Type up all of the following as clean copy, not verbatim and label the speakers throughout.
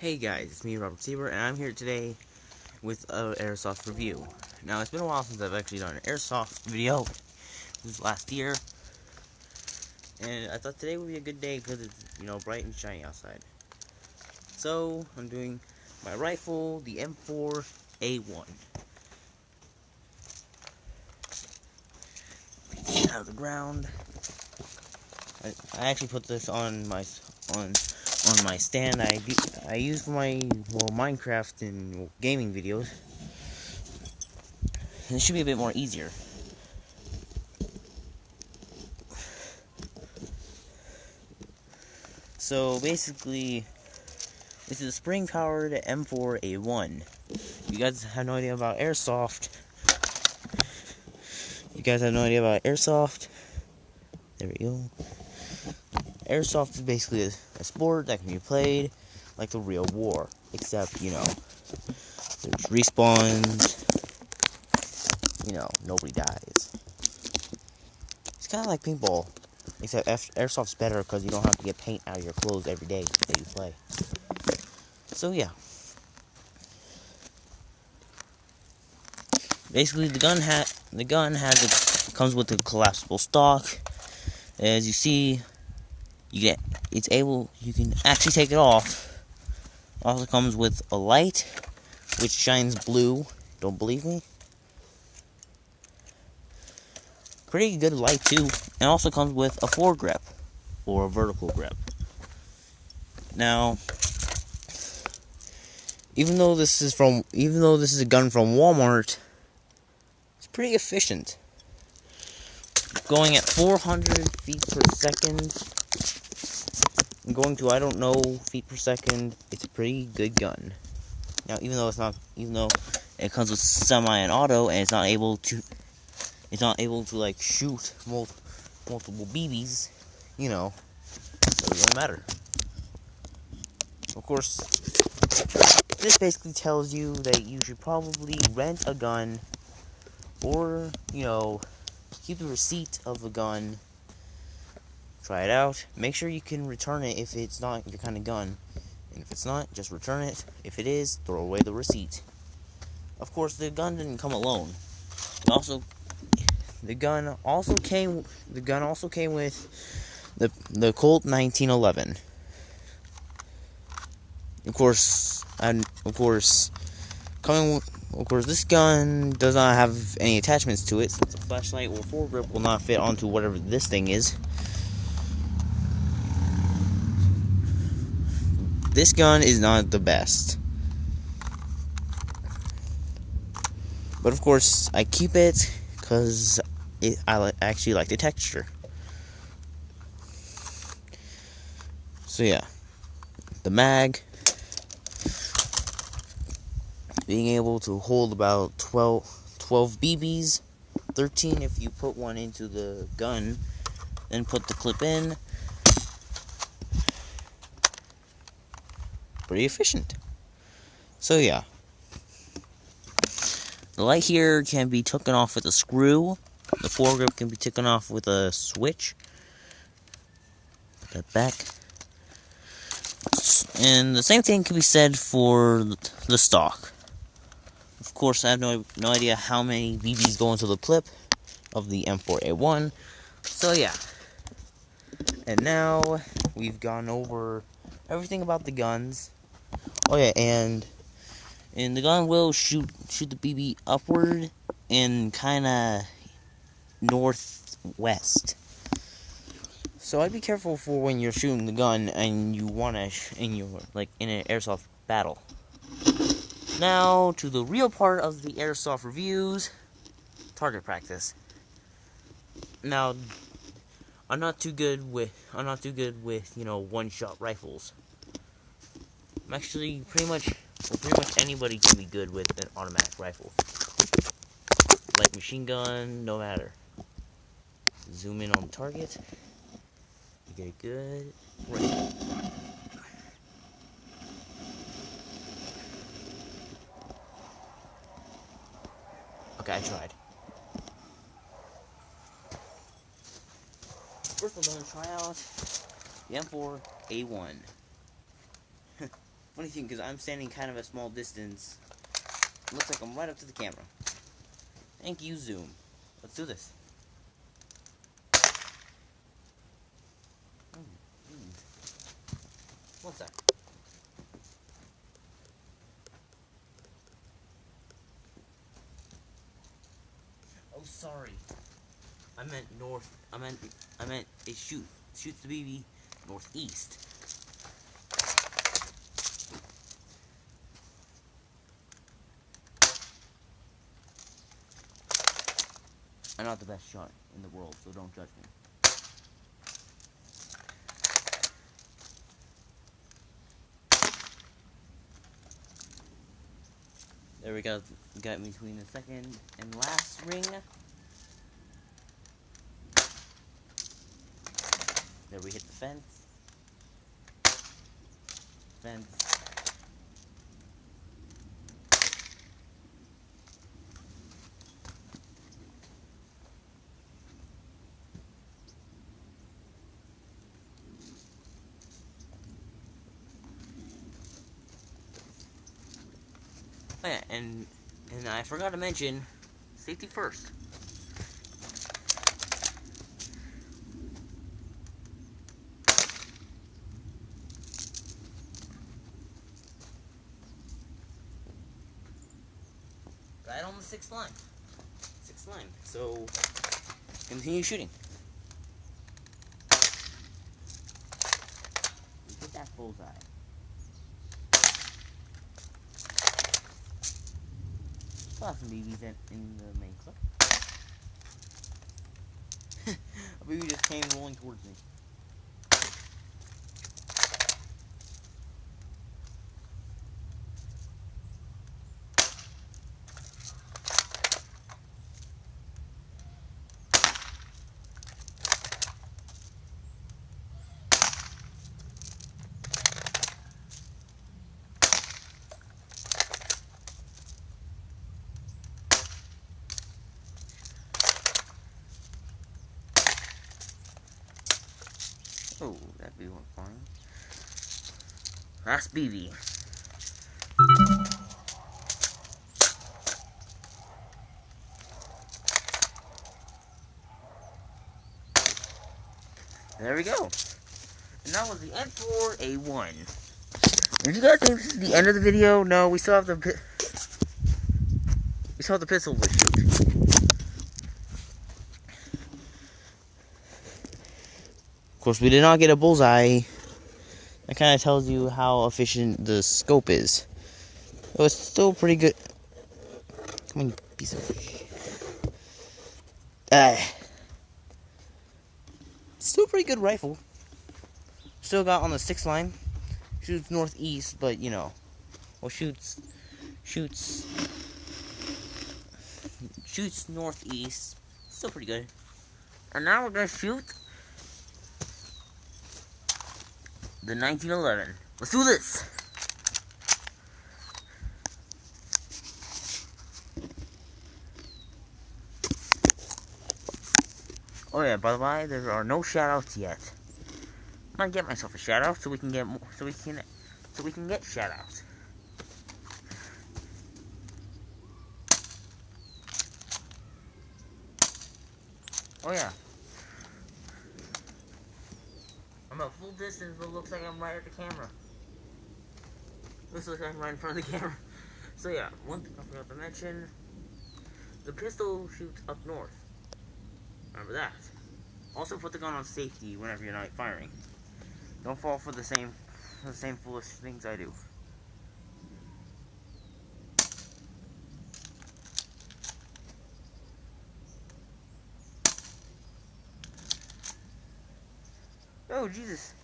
Speaker 1: Hey guys, it's me, Robert Sieber, and I'm here today with an AIRSOFT review. Now, it's been a while since I've actually done an AIRSOFT video. This was last year, and I thought today would be a good day because it's, bright and shiny outside. So, I'm doing my rifle, the M4A1. Out of the ground. I actually put this on my stand I use for my Minecraft and gaming videos. And it should be a bit more easier. So basically, this is a spring-powered M4A1. You guys have no idea about AIRSOFT. There we go. AIRSOFT is basically a sport that can be played like the real war, except, there's respawns, nobody dies. It's kind of like paintball, except AIRSOFT's better because you don't have to get paint out of your clothes every day that you play. So, yeah. Basically, the gun comes with a collapsible stock. As you see, you can actually take it off. It also comes with a light, which shines blue. Don't believe me? Pretty good light too. And also comes with a foregrip, or a vertical grip. Now, even though this is a gun from Walmart, it's pretty efficient. Going at 400 feet per second. Going to, I don't know, feet per second, it's a pretty good gun. Now, even though it comes with semi and auto, and it's not able to like shoot multiple BBs, it doesn't really matter. Of course, this basically tells you that you should probably rent a gun, or, keep the receipt of the gun. Try it out. Make sure you can return it if it's not your kind of gun. And if it's not, just return it. If it is, throw away the receipt. Of course, the gun didn't come alone. The gun also came with the Colt 1911. Of course, this gun does not have any attachments to it, since a flashlight or foregrip will not fit onto whatever this thing is. This gun is not the best. But of course, I keep it because I actually like the texture. So yeah. The mag, being able to hold about 12 BBs, 13 if you put one into the gun, then put the clip in. Pretty efficient. So yeah. The light here can be taken off with a screw. The foregrip can be taken off with a switch. Put that back. And the same thing can be said for the stock. Of course, I have no idea how many BBs go into the clip of the M4A1. So yeah. And now we've gone over everything about the guns. Oh yeah, and the gun will shoot the BB upward and kinda northwest. So I'd be careful for when you're shooting the gun and you're like in an airsoft battle. Now to the real part of the airsoft reviews, target practice. Now, I'm not too good with one-shot rifles. I'm actually pretty much anybody can be good with an automatic rifle. Like machine gun, no matter. Zoom in on the target. You get it good. Right. Okay, I tried. First, we're going to try out the M4A1. What do you think? Because I'm standing kind of a small distance. Looks like I'm right up to the camera. Thank you, Zoom. Let's do this. One sec. Oh, sorry. I meant north. I meant it shoots the BB northeast. I'm not the best shot in the world, so don't judge me. There we go. Got between the second and last ring. There we hit the fence. Fence. Oh yeah, and I forgot to mention, safety first. Right on the sixth line. So, continue shooting. Get that bullseye. Still have some BBs in the main clip. A BB just came rolling towards me. Oh, that BB went flying. Last BB. There we go. And that was the M4A1. Did you guys think this is the end of the video? No, we still have the pistol to shoot. Of course, we did not get a bullseye. That kind of tells you how efficient the scope is. It was still pretty good. Come on, you piece of shit. Still pretty good rifle. Still got on the 6th line. Shoots northeast, but you know, well, shoots northeast. Still pretty good. And now we're gonna shoot the 1911. Let's do this. Oh yeah, by the way, there are no shoutouts yet. I'm gonna get myself a shoutout so we can get more, so we can get shoutouts. Oh yeah. I'm at full distance, but it looks like I'm right at the camera. This looks like I'm right in front of the camera. So yeah, one thing I forgot to mention, the pistol shoots up north. Remember that. Also put the gun on safety whenever you're not firing. Don't fall for the same foolish things I do. Oh Jesus.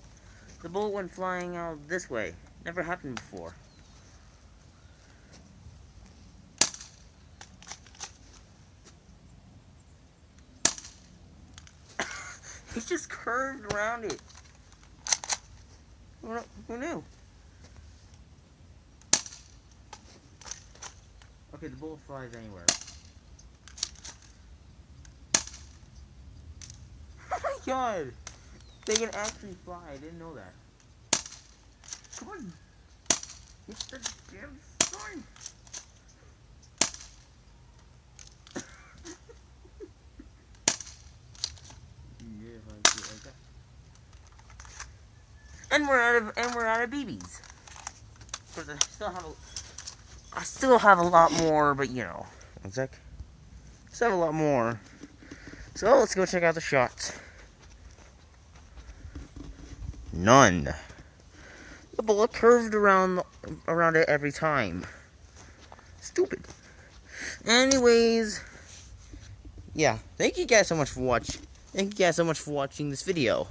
Speaker 1: The bullet went flying out this way. Never happened before. He just curved around it. Who knew? Okay, the bullet flies anywhere. Oh my god! They can actually fly. I didn't know that. Come on. Hit the damn sign. Yeah, if I do it like that. And we're out of BBs. Of course, I still have a lot more, but you know, one sec. Still have a lot more. So let's go check out the shots. None. The bullet curved around it every time. Stupid. Anyways, yeah. Thank you guys so much for watching. Thank you guys so much for watching this video.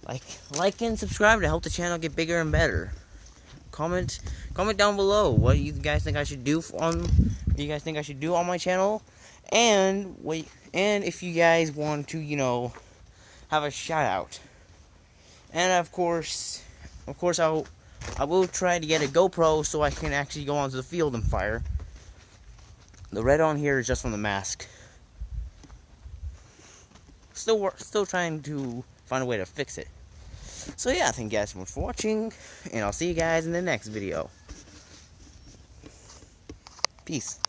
Speaker 1: Like and subscribe to help the channel get bigger and better. Comment down below what you guys think I should do on my channel, and if you guys want to, you know, have a shout out. And of course I will try to get a GoPro so I can actually go onto the field and fire. The red on here is just from the mask. Still trying to find a way to fix it. So yeah, thank you guys so much for watching, and I'll see you guys in the next video. Peace.